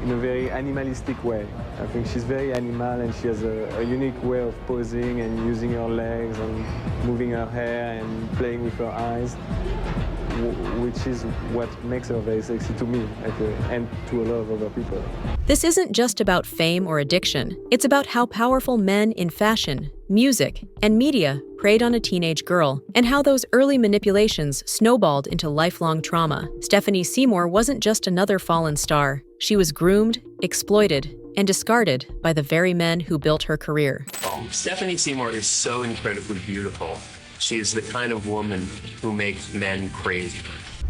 in a very animalistic way. I think she's very animal and she has a unique way of posing and using her legs and moving her hair and playing with her eyes, which is what makes her very sexy to me, and to a lot of other people. This isn't just about fame or addiction. It's about how powerful men in fashion, music, and media preyed on a teenage girl, and how those early manipulations snowballed into lifelong trauma. Stephanie Seymour wasn't just another fallen star. She was groomed, exploited, and discarded by the very men who built her career. Stephanie Seymour is so incredibly beautiful. She is the kind of woman who makes men crazy.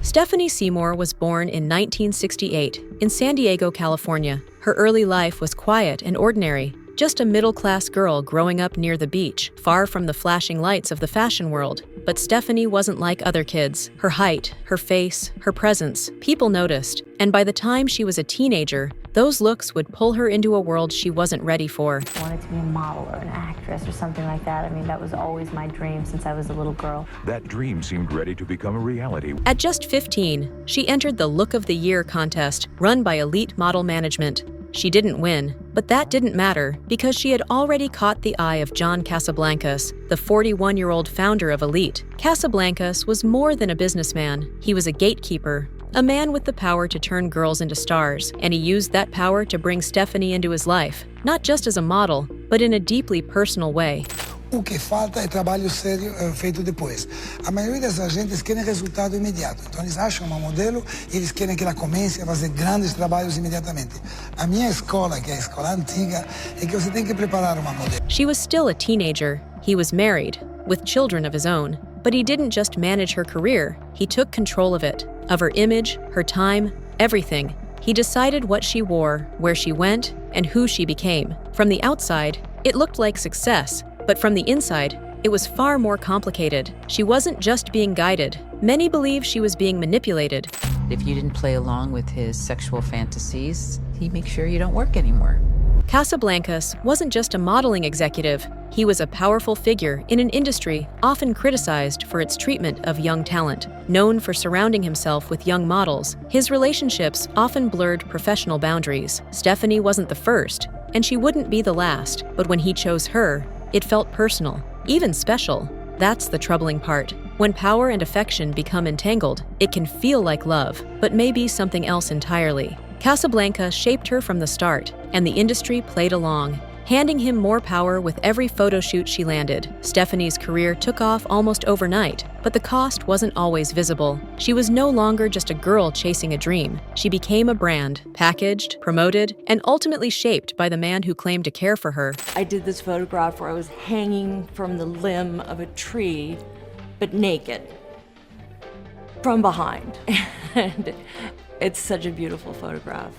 Stephanie Seymour was born in 1968 in San Diego, California. Her early life was quiet and ordinary, just a middle-class girl growing up near the beach, far from the flashing lights of the fashion world. But Stephanie wasn't like other kids. Her height, her face, her presence, people noticed. And by the time she was a teenager, those looks would pull her into a world she wasn't ready for. I wanted to be a model or an actress or something like that. I mean, that was always my dream since I was a little girl. That dream seemed ready to become a reality. At just 15, she entered the Look of the Year contest run by Elite Model Management. She didn't win, but that didn't matter because she had already caught the eye of John Casablancas, the 41-year-old founder of Elite. Casablancas was more than a businessman. He was a gatekeeper, a man with the power to turn girls into stars, and he used that power to bring Stephanie into his life, not just as a model, but in a deeply personal way. O que falta é trabalho sério feito depois. A maioria dessas gente querem resultado imediato. Então eles acham uma modelo e eles querem que ela comece a fazer grandes trabalhos imediatamente. A minha escola, que é a escola antiga, é que você tem que preparar uma modelo. She was still a teenager. He was married, with children of his own. But he didn't just manage her career, he took control of it, of her image, her time, everything. He decided what she wore, where she went, and who she became. From the outside, it looked like success. But from the inside, it was far more complicated. She wasn't just being guided. Many believe she was being manipulated. If you didn't play along with his sexual fantasies, he'd make sure you don't work anymore. Casablancas wasn't just a modeling executive. He was a powerful figure in an industry often criticized for its treatment of young talent. Known for surrounding himself with young models, his relationships often blurred professional boundaries. Stephanie wasn't the first, and she wouldn't be the last. But when he chose her, it felt personal, even special. That's the troubling part. When power and affection become entangled, it can feel like love, but may be something else entirely. Casablanca shaped her from the start, and the industry played along, handing him more power with every photo shoot she landed. Stephanie's career took off almost overnight, but the cost wasn't always visible. She was no longer just a girl chasing a dream. She became a brand, packaged, promoted, and ultimately shaped by the man who claimed to care for her. I did this photograph where I was hanging from the limb of a tree, but naked, from behind. And it's such a beautiful photograph.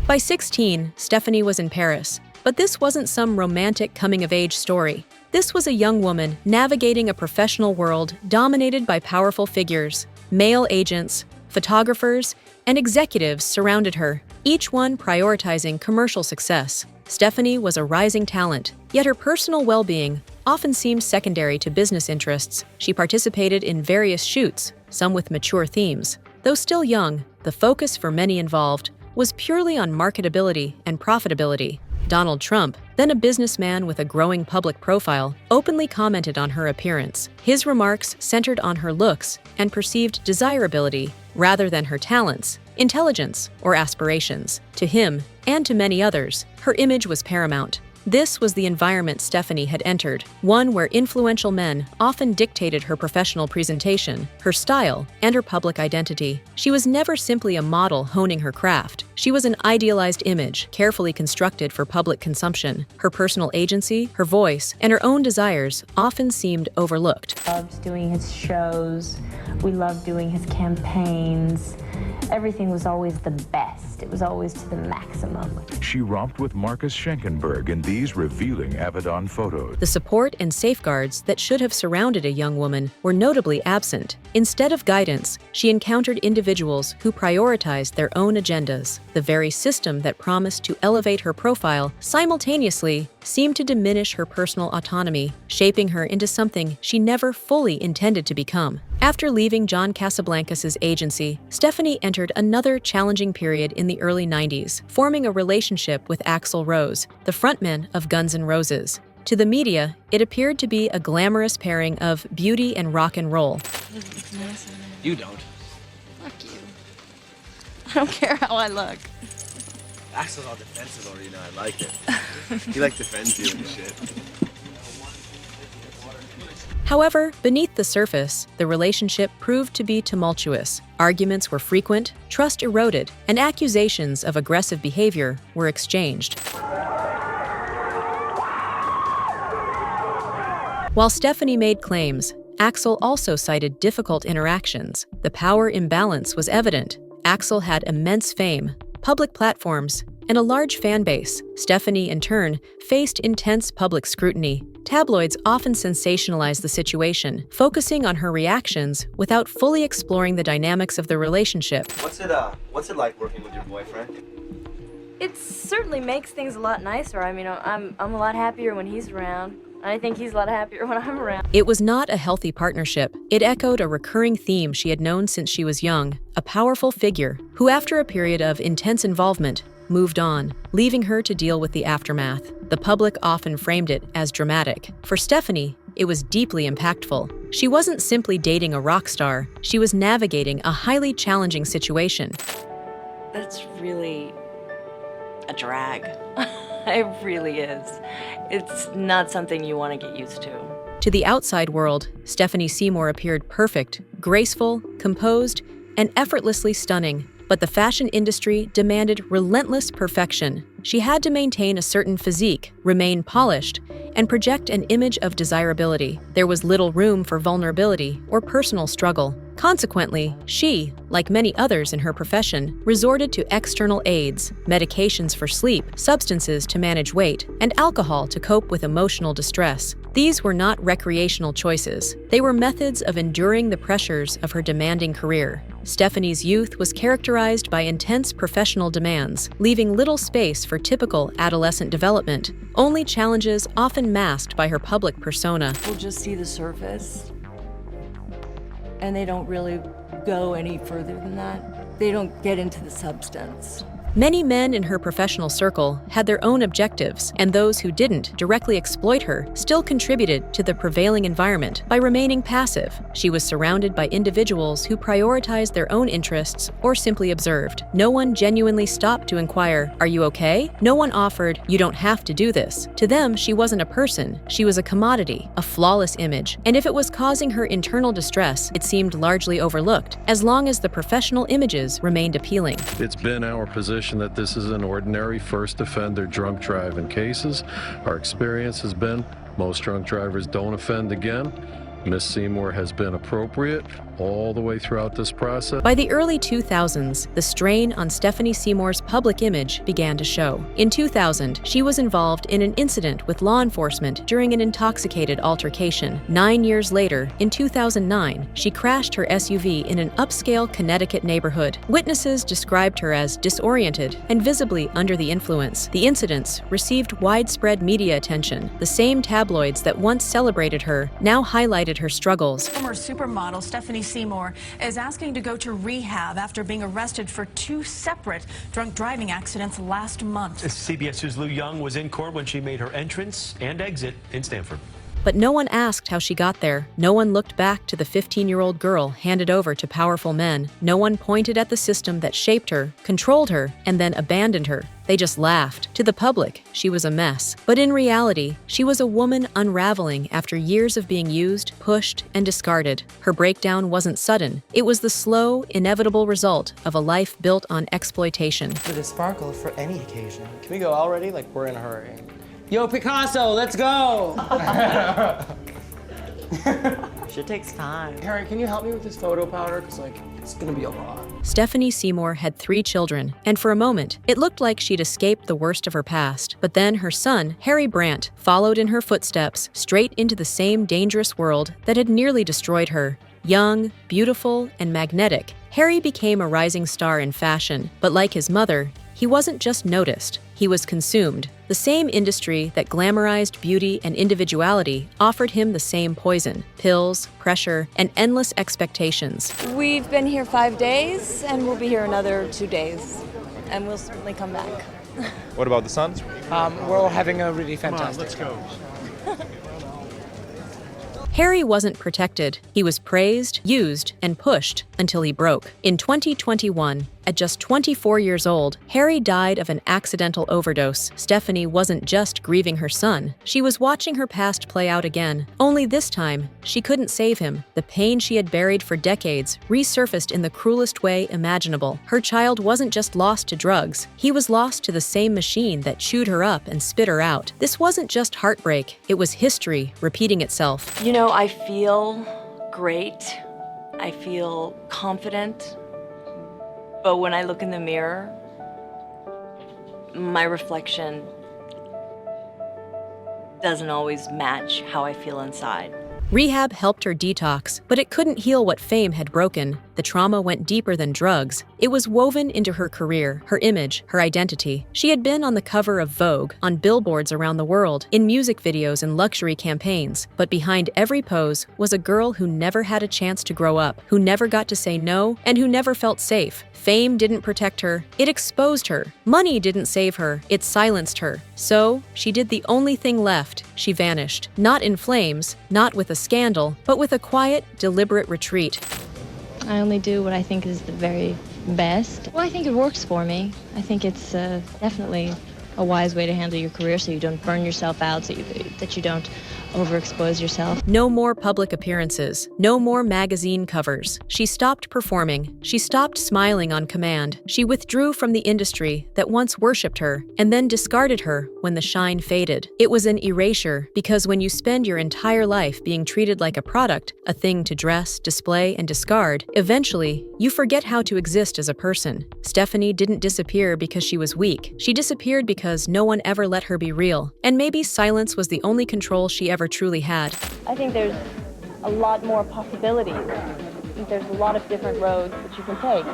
By 16, Stephanie was in Paris. But this wasn't some romantic coming-of-age story. This was a young woman navigating a professional world dominated by powerful figures. Male agents, photographers, and executives surrounded her, each one prioritizing commercial success. Stephanie was a rising talent, yet her personal well-being often seemed secondary to business interests. She participated in various shoots, some with mature themes. Though still young, the focus for many involved was purely on marketability and profitability. Donald Trump, then a businessman with a growing public profile, openly commented on her appearance. His remarks centered on her looks and perceived desirability rather than her talents, intelligence, or aspirations. To him, and to many others, her image was paramount. This was the environment Stephanie had entered, one where influential men often dictated her professional presentation, her style, and her public identity. She was never simply a model honing her craft. She was an idealized image, carefully constructed for public consumption. Her personal agency, her voice, and her own desires often seemed overlooked. We loved doing his shows. We loved doing his campaigns. Everything was always the best. It was always to the maximum. She romped with Marcus Schenkenberg in these revealing Avedon photos. The support and safeguards that should have surrounded a young woman were notably absent. Instead of guidance, she encountered individuals who prioritized their own agendas. The very system that promised to elevate her profile simultaneously seemed to diminish her personal autonomy, shaping her into something she never fully intended to become. After leaving John Casablancas' agency, Stephanie entered another challenging period in the early 90s, forming a relationship with Axl Rose, the frontman of Guns N' Roses. To the media, it appeared to be a glamorous pairing of beauty and rock and roll. You don't. Fuck you. I don't care how I look. Axel's all defensive over you now. I like it. He like defends you and shit. However, beneath the surface, the relationship proved to be tumultuous. Arguments were frequent, trust eroded, and accusations of aggressive behavior were exchanged. While Stephanie made claims, Axl also cited difficult interactions. The power imbalance was evident. Axl had immense fame, public platforms, and a large fan base. Stephanie, in turn, faced intense public scrutiny. Tabloids often sensationalized the situation, focusing on her reactions without fully exploring the dynamics of the relationship. What's it like working with your boyfriend? It certainly makes things a lot nicer. I mean, I'm a lot happier when he's around. I think he's a lot happier when I'm around. It was not a healthy partnership. It echoed a recurring theme she had known since she was young, a powerful figure who, after a period of intense involvement, moved on, leaving her to deal with the aftermath. The public often framed it as dramatic. For Stephanie, it was deeply impactful. She wasn't simply dating a rock star, she was navigating a highly challenging situation. That's really a drag. It really is. It's not something you want to get used to. To the outside world, Stephanie Seymour appeared perfect, graceful, composed, and effortlessly stunning. But the fashion industry demanded relentless perfection. She had to maintain a certain physique, remain polished, and project an image of desirability. There was little room for vulnerability or personal struggle. Consequently, she, like many others in her profession, resorted to external aids, medications for sleep, substances to manage weight, and alcohol to cope with emotional distress. These were not recreational choices. They were methods of enduring the pressures of her demanding career. Stephanie's youth was characterized by intense professional demands, leaving little space for typical adolescent development, only challenges often masked by her public persona. People just see the surface, and they don't really go any further than that. They don't get into the substance. Many men in her professional circle had their own objectives, and those who didn't directly exploit her still contributed to the prevailing environment by remaining passive. She was surrounded by individuals who prioritized their own interests or simply observed. No one genuinely stopped to inquire, "Are you okay?" No one offered, "You don't have to do this." To them, she wasn't a person. She was a commodity, a flawless image. And if it was causing her internal distress, it seemed largely overlooked, as long as the professional images remained appealing. It's been our position that this is an ordinary first offender drunk driving cases. Our experience has been most drunk drivers don't offend again. Miss Seymour has been appropriate all the way throughout this process. By the early 2000s, the strain on Stephanie Seymour's public image began to show. In 2000, she was involved in an incident with law enforcement during an intoxicated altercation. 9 years later, in 2009, she crashed her SUV in an upscale Connecticut neighborhood. Witnesses described her as disoriented and visibly under the influence. The incidents received widespread media attention. The same tabloids that once celebrated her now highlighted her struggles. Former supermodel Stephanie Seymour is asking to go to rehab after being arrested for 2 separate drunk driving accidents last month. CBS's Lou Young was in court when she made her entrance and exit in Stanford. But no one asked how she got there. No one looked back to the 15-year-old girl handed over to powerful men. No one pointed at the system that shaped her, controlled her, and then abandoned her. They just laughed. To the public, she was a mess. But in reality, she was a woman unraveling after years of being used, pushed, and discarded. Her breakdown wasn't sudden. It was the slow, inevitable result of a life built on exploitation. With a sparkle for any occasion. Can we go already? Like, we're in a hurry. Yo, Picasso, let's go! Shit takes time. Harry, can you help me with this photo powder? Because, like, it's gonna be a lot. Stephanie Seymour had 3 children, and for a moment, it looked like she'd escaped the worst of her past. But then her son, Harry Brandt, followed in her footsteps, straight into the same dangerous world that had nearly destroyed her. Young, beautiful, and magnetic, Harry became a rising star in fashion, but like his mother, he wasn't just noticed, he was consumed. The same industry that glamorized beauty and individuality offered him the same poison: pills, pressure, and endless expectations. We've been here 5 days, and we'll be here another 2 days, and we'll certainly come back. What about the sun? We're all having a really fantastic. Let's go. Harry wasn't protected. He was praised, used, and pushed until he broke. In 2021, at just 24 years old, Harry died of an accidental overdose. Stephanie wasn't just grieving her son. She was watching her past play out again. Only this time, she couldn't save him. The pain she had buried for decades resurfaced in the cruelest way imaginable. Her child wasn't just lost to drugs. He was lost to the same machine that chewed her up and spit her out. This wasn't just heartbreak. It was history repeating itself. You know, I feel great. I feel confident. But when I look in the mirror, my reflection doesn't always match how I feel inside. Rehab helped her detox, but it couldn't heal what fame had broken. The trauma went deeper than drugs. It was woven into her career, her image, her identity. She had been on the cover of Vogue, on billboards around the world, in music videos and luxury campaigns. But behind every pose was a girl who never had a chance to grow up, who never got to say no, and who never felt safe. Fame didn't protect her, it exposed her. Money didn't save her, it silenced her. So, she did the only thing left. She vanished. Not in flames, not with a scandal, but with a quiet, deliberate retreat. I only do what I think is the very best. Well, I think it works for me. I think it's definitely a wise way to handle your career so you don't burn yourself out, so that you don't overexpose yourself. No more public appearances. No more magazine covers. She stopped performing. She stopped smiling on command. She withdrew from the industry that once worshipped her and then discarded her when the shine faded. It was an erasure, because when you spend your entire life being treated like a product, a thing to dress, display, and discard, eventually, you forget how to exist as a person. Stephanie didn't disappear because she was weak. She disappeared because no one ever let her be real. And maybe silence was the only control she ever truly had. I think there's a lot more possibilities. I think there's a lot of different roads that you can take.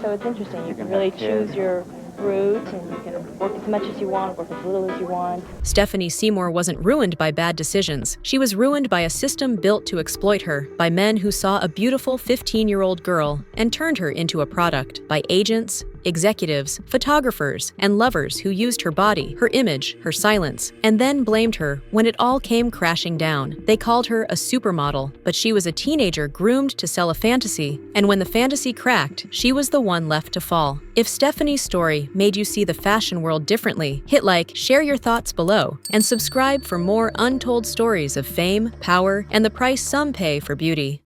So it's interesting. You can really choose your route, and you can work as much as you want, work as little as you want. Stephanie Seymour wasn't ruined by bad decisions. She was ruined by a system built to exploit her, by men who saw a beautiful 15-year-old girl and turned her into a product, by agents, executives, photographers, and lovers who used her body, her image, her silence, and then blamed her when it all came crashing down. They called her a supermodel, but she was a teenager groomed to sell a fantasy, and when the fantasy cracked, she was the one left to fall. If Stephanie's story made you see the fashion world differently, hit like, share your thoughts below, and subscribe for more untold stories of fame, power, and the price some pay for beauty.